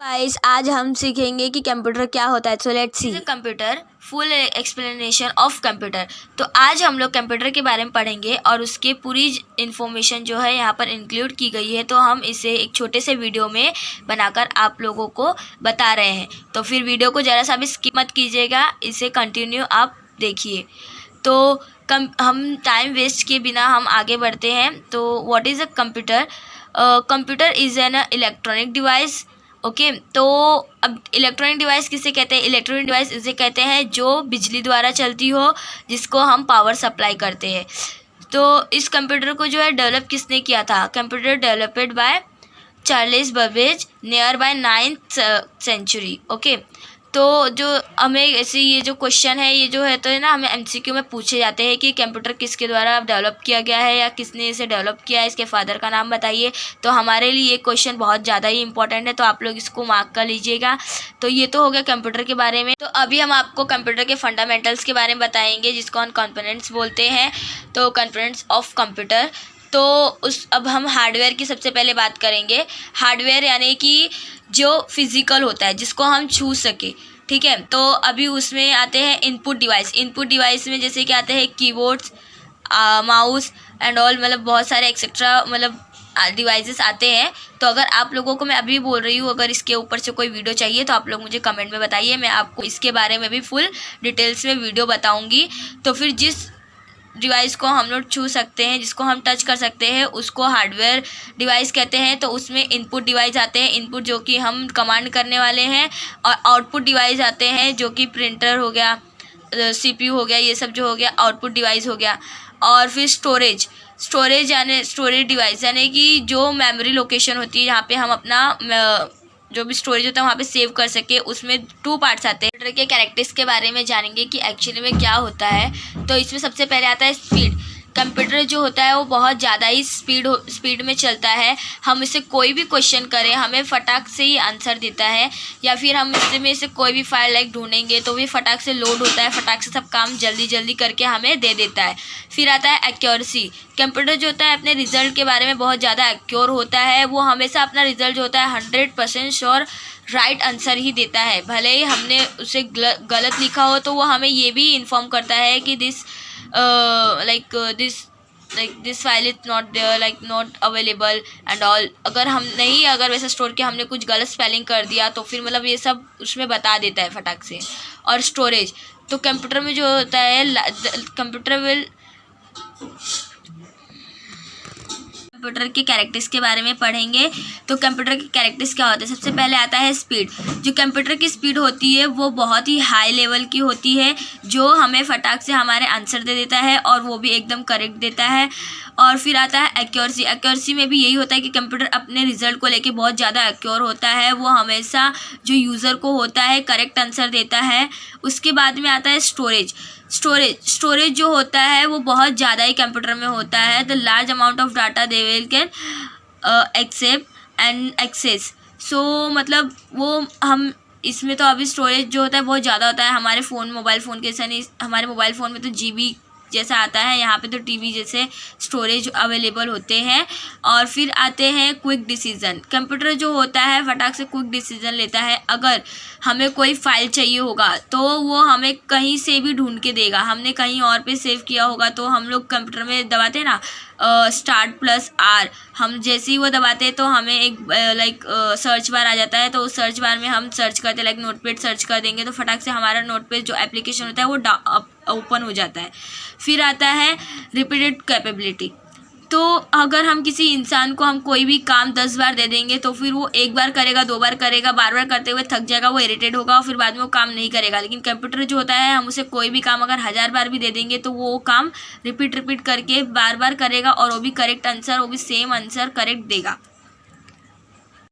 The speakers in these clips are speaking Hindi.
गाइस आज हम सीखेंगे कि कंप्यूटर क्या होता है। So let's see computer, full explanation of computer. तो आज हम लोग कंप्यूटर के बारे में पढ़ेंगे और उसके पूरी इन्फॉर्मेशन जो है यहाँ पर इंक्लूड की गई है। तो हम इसे एक छोटे से वीडियो में बनाकर आप लोगों को बता रहे हैं। तो फिर वीडियो को ज़रा सा भी स्किप मत कीजिएगा, इसे कंटिन्यू आप देखिए। तो हम टाइम वेस्ट किए बिना हम आगे बढ़ते हैं। तो what is a computer? Computer is an electronic device. Okay तो अब इलेक्ट्रॉनिक डिवाइस किसे कहते हैं? इलेक्ट्रॉनिक डिवाइस इसे कहते हैं जो बिजली द्वारा चलती हो, जिसको हम पावर सप्लाई करते हैं। तो इस कंप्यूटर को जो है डेवलप किसने किया था? Computer developed by Charles Babbage near by 9th century. Okay तो जो हमें ऐसे ये जो क्वेश्चन है ये जो है तो है ना, हमें एमसीक्यू में पूछे जाते हैं कि कंप्यूटर किसके द्वारा डेवलप किया गया है या किसने इसे डेवलप किया है, इसके फादर का नाम बताइए। तो हमारे लिए ये क्वेश्चन बहुत ज़्यादा ही इंपॉर्टेंट है, तो आप लोग इसको मार्क कर लीजिएगा। तो ये तो हो गया कंप्यूटर के बारे में। तो अभी हम आपको कंप्यूटर के फंडामेंटल्स के बारे में बताएंगे, जिसको हम कंपोनेंट्स बोलते हैं। तो कंपोनेंट्स ऑफ कंप्यूटर, तो अब हम हार्डवेयर की सबसे पहले बात करेंगे। हार्डवेयर यानी कि जो फिज़िकल होता है, जिसको हम छू सके, ठीक है। तो अभी उसमें आते हैं इनपुट डिवाइस। इनपुट डिवाइस में जैसे कि आते हैं कीबोर्ड्स, माउस एंड ऑल, मतलब बहुत सारे एक्सेट्रा मतलब डिवाइसेस आते हैं। तो अगर आप लोगों को मैं अभी बोल रही हूँ, अगर इसके ऊपर से कोई वीडियो चाहिए तो आप लोग मुझे कमेंट में बताइए, मैं आपको इसके बारे में भी फुल डिटेल्स में वीडियो बताऊँगी। तो फिर जिस डिवाइस को हम लोग छू सकते हैं, जिसको हम टच कर सकते हैं, उसको हार्डवेयर डिवाइस कहते हैं। तो उसमें इनपुट डिवाइस आते हैं, इनपुट जो कि हम कमांड करने वाले हैं, और आउटपुट डिवाइस आते हैं जो कि प्रिंटर हो गया, सीपीयू हो गया, ये सब जो हो गया आउटपुट डिवाइस हो गया। और फिर स्टोरेज यानी स्टोरेज डिवाइस यानी कि जो मेमोरी लोकेशन होती है, जहाँ पे हम अपना जो भी स्टोरेज होता है वहाँ पे सेव कर सके, उसमें 2 पार्ट्स आते हैं। कंप्यूटर के कैरेक्टर्स के बारे में जानेंगे कि एक्चुअली में क्या होता है। तो इसमें सबसे पहले आता है स्पीड। कंप्यूटर जो होता है वो बहुत ज़्यादा ही स्पीड में चलता है। हम इससे कोई भी क्वेश्चन करें, हमें फटाक से ही आंसर देता है, या फिर हम इससे कोई भी फाइल लाइक ढूंढेंगे तो भी फटाक से लोड होता है, फटाक से सब काम जल्दी जल्दी करके हमें दे देता है। फिर आता है एक्यूरेसी। कंप्यूटर जो होता है अपने रिजल्ट के बारे में बहुत ज़्यादा एक्योर होता है। वो हमेशा अपना रिजल्ट जो होता है 100% श्योर राइट आंसर ही देता है। भले ही हमने उसे गलत लिखा हो, तो वो हमें ये भी इन्फॉर्म करता है कि this file is not there, like not available and all. अगर वैसा स्टोर किया, हमने कुछ गलत स्पेलिंग कर दिया, तो फिर मतलब ये सब उसमें बता देता है फटाक से। और स्टोरेज, तो कंप्यूटर में जो होता है कंप्यूटर के कैरेक्टर्स के बारे में पढ़ेंगे। तो कंप्यूटर के कैरेक्टर्स क्या होते हैं? सबसे पहले आता है स्पीड। जो कंप्यूटर की स्पीड होती है वो बहुत ही हाई लेवल की होती है, जो हमें फटाक से हमारे आंसर दे देता है, और वो भी एकदम करेक्ट देता है। और फिर आता है एक्यूरेसी। एक्यूरेसी में भी यही होता है कि कंप्यूटर अपने रिजल्ट को लेके बहुत ज़्यादा एक्योर होता है। वो हमेशा जो यूज़र को होता है करेक्ट आंसर देता है। उसके बाद में आता है स्टोरेज जो होता है वो बहुत ज़्यादा ही कंप्यूटर में होता है। The large amount of data they will can accept and access. So मतलब वो हम इसमें तो अभी स्टोरेज जो होता है बहुत ज़्यादा होता है। हमारे मोबाइल फ़ोन के जैसा नहीं, हमारे मोबाइल फ़ोन में तो जीबी जैसा आता है, यहाँ पे तो टीबी जैसे स्टोरेज अवेलेबल होते हैं। और फिर आते हैं क्विक डिसीजन। कंप्यूटर जो होता है फटाक से क्विक डिसीजन लेता है। अगर हमें कोई फाइल चाहिए होगा तो वो हमें कहीं से भी ढूंढ के देगा। हमने कहीं और पे सेव किया होगा तो हम लोग कंप्यूटर में दबाते हैं ना Start+R, हम जैसे ही वो दबाते हैं तो हमें एक सर्च बार आ जाता है। तो उस सर्च बार में हम सर्च करते हैं, लाइक नोटपैड सर्च कर देंगे तो फटाक से हमारा नोटपैड जो एप्लीकेशन होता है वो ओपन हो जाता है। फिर आता है रिपीटेड कैपेबिलिटी। तो अगर हम किसी इंसान को हम कोई भी काम 10 बार दे देंगे तो फिर वो 1 बार करेगा, 2 बार करेगा, बार बार करते हुए थक जाएगा, वो इरिटेट होगा और फिर बाद में वो काम नहीं करेगा। लेकिन कंप्यूटर जो होता है, हम उसे कोई भी काम अगर 1000 बार भी दे देंगे तो वो काम रिपीट करके बार बार करेगा, और वो भी करेक्ट आंसर, वो भी सेम आंसर करेक्ट देगा।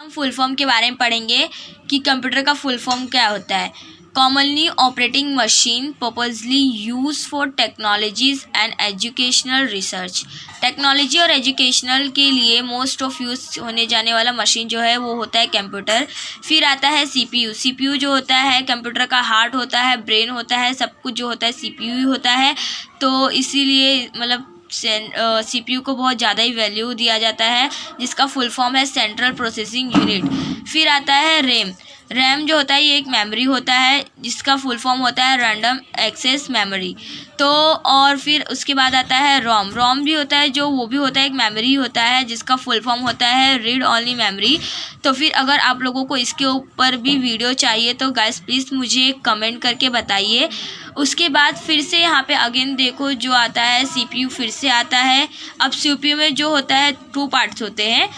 हम फुल फॉर्म के बारे में पढ़ेंगे कि कंप्यूटर का फुल फॉर्म क्या होता है। Commonly operating machine purposely use for technologies and educational research. Technology और एजुकेशनल के लिए मोस्ट ऑफ यूज होने जाने वाला मशीन जो है वो होता है कंप्यूटर। फिर आता है सीपीयू। सीपीयू जो होता है कंप्यूटर का हार्ट होता है, ब्रेन होता है, सब कुछ जो होता है सीपीयू ही होता है। तो इसीलिए मतलब CPU को बहुत ज़्यादा ही वैल्यू दिया जाता है, जिसका फुल फॉर्म है सेंट्रल प्रोसेसिंग यूनिट। फिर आता है रैम। रैम जो होता है ये एक मेमोरी होता है, जिसका फुल फॉर्म होता है रैंडम एक्सेस मेमोरी। तो और फिर उसके बाद आता है रोम। रोम भी होता है, जो वो भी होता है एक मेमोरी होता है, जिसका फुल फॉर्म होता है रीड ओनली मेमोरी। तो फिर अगर आप लोगों को इसके ऊपर भी वीडियो चाहिए तो गाइस प्लीज़ मुझे कमेंट करके बताइए। उसके बाद फिर से यहाँ पे अगेन देखो जो आता है CPU फिर से आता है। अब CPU में जो होता है 2 पार्ट्स होते हैं।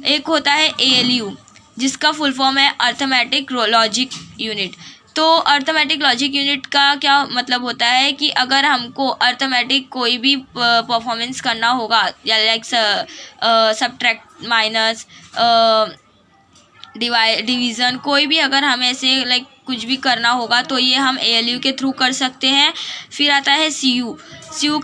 एक होता है ALU, जिसका फुल फॉर्म है अर्थमेटिक लॉजिक यूनिट। तो अर्थमेटिक लॉजिक यूनिट का क्या मतलब होता है कि अगर हमको अर्थमेटिक कोई भी परफॉर्मेंस करना होगा, या लाइक सब्ट्रैक्ट, माइनस, डिवीज़न, कोई भी अगर हमें ऐसे लाइक कुछ भी करना होगा तो ये हम ALU के थ्रू कर सकते हैं। फिर आता है CU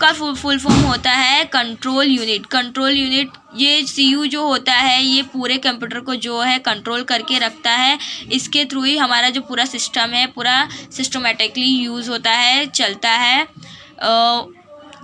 का फुल फॉर्म होता है कंट्रोल यूनिट। कंट्रोल यूनिट, ये CU जो होता है ये पूरे कंप्यूटर को जो है कंट्रोल करके रखता है। इसके थ्रू ही हमारा जो पूरा सिस्टम है पूरा सिस्टमेटिकली यूज़ होता है, चलता है।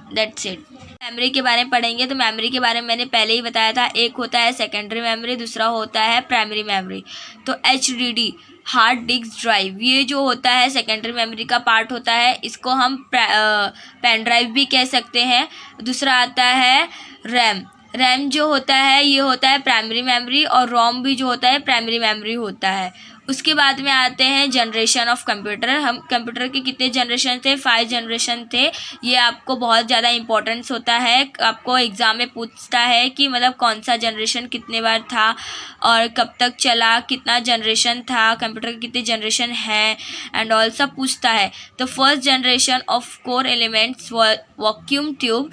That's it. मेमोरी के बारे में पढ़ेंगे तो मेमोरी के बारे में मैंने पहले ही बताया था। एक होता है सेकेंडरी मेमोरी, दूसरा होता है प्राइमरी मेमोरी। तो HDD हार्ड डिस्क ड्राइव, ये जो होता है सेकेंडरी मेमोरी का पार्ट होता है, इसको हम पेन ड्राइव भी कह सकते हैं। दूसरा आता है रैम। रैम जो होता है ये होता है प्राइमरी मेमोरी, और रोम भी जो होता है प्राइमरी मेमोरी होता है। उसके बाद में आते हैं जनरेशन ऑफ कंप्यूटर। हम कंप्यूटर के कितने जनरेशन थे? 5 जनरेशन थे। ये आपको बहुत ज़्यादा इंपॉर्टेंस होता है, आपको एग्ज़ाम में पूछता है कि मतलब कौन सा जनरेशन कितने बार था और कब तक चला, कितना जनरेशन था, कंप्यूटर के कितने जनरेशन हैं, एंड ऑल सब पूछता है। तो first generation of core elements vacuum tube,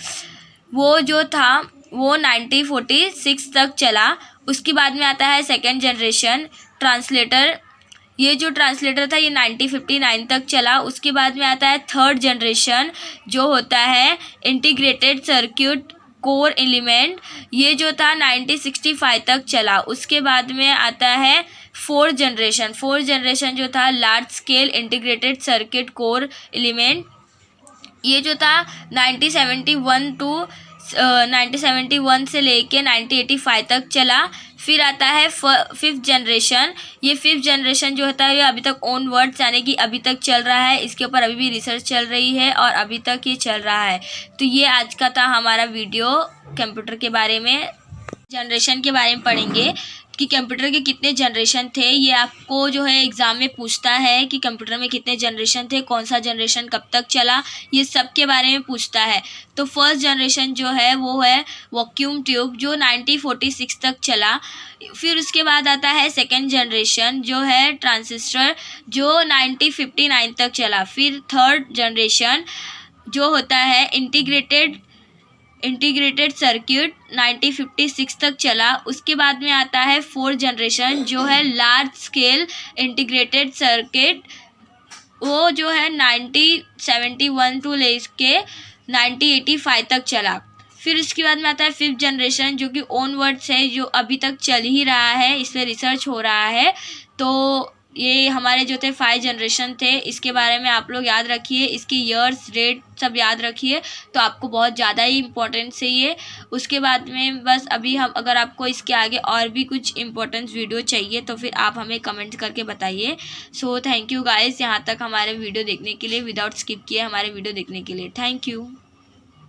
वो जो था वो 1946 तक चला। उसके बाद में आता है सेकेंड जनरेशन ट्रांसलेटर। ये जो ट्रांसलेटर था ये 1959 तक चला। उसके बाद में आता है थर्ड जनरेशन जो होता है इंटीग्रेटेड सर्किट कोर एलिमेंट। ये जो था 1965 तक चला। उसके बाद में आता है फोर्थ जनरेशन जो था large scale integrated circuit core element. ये जो था 1971 से लेके 1985 तक चला। फिर आता है फिफ्थ जनरेशन। ये फिफ्थ जनरेशन जो होता है ये अभी तक ओन वर्ड्स यानी कि अभी तक चल रहा है, इसके ऊपर अभी भी रिसर्च चल रही है और अभी तक ये चल रहा है। तो ये आज का था हमारा वीडियो कंप्यूटर के बारे में। जनरेशन के बारे में पढ़ेंगे कि कंप्यूटर के कितने जनरेशन थे। ये आपको जो है एग्ज़ाम में पूछता है कि कंप्यूटर में कितने जनरेशन थे, कौन सा जनरेशन कब तक चला, ये सब के बारे में पूछता है। तो फर्स्ट जनरेशन जो है वो है वैक्यूम ट्यूब जो 1946 तक चला। फिर उसके बाद आता है सेकेंड जनरेशन जो है ट्रांजिस्टर जो 1959 तक चला। फिर थर्ड जनरेशन जो होता है इंटीग्रेटेड सर्किट 1956 तक चला। उसके बाद में आता है फोर्थ जनरेशन जो है लार्ज स्केल इंटीग्रेटेड सर्किट, वो जो है 1971 टू लेके 1985 तक चला। फिर उसके बाद में आता है फिफ्थ जनरेशन जो कि ओन वर्ड्स है, जो अभी तक चल ही रहा है, इस पर रिसर्च हो रहा है। तो ये हमारे जो थे 5 जनरेशन थे, इसके बारे में आप लोग याद रखिए, इसकी ईयर्स डेट सब याद रखिए, तो आपको बहुत ज़्यादा ही इम्पोर्टेंस है ये। उसके बाद में बस अभी हम अगर आपको इसके आगे और भी कुछ इम्पोर्टेंस वीडियो चाहिए तो फिर आप हमें कमेंट करके बताइए। सो थैंक यू गाइस, यहाँ तक हमारे वीडियो देखने के लिए, विदाउट स्किप किए हमारे वीडियो देखने के लिए। Thank you.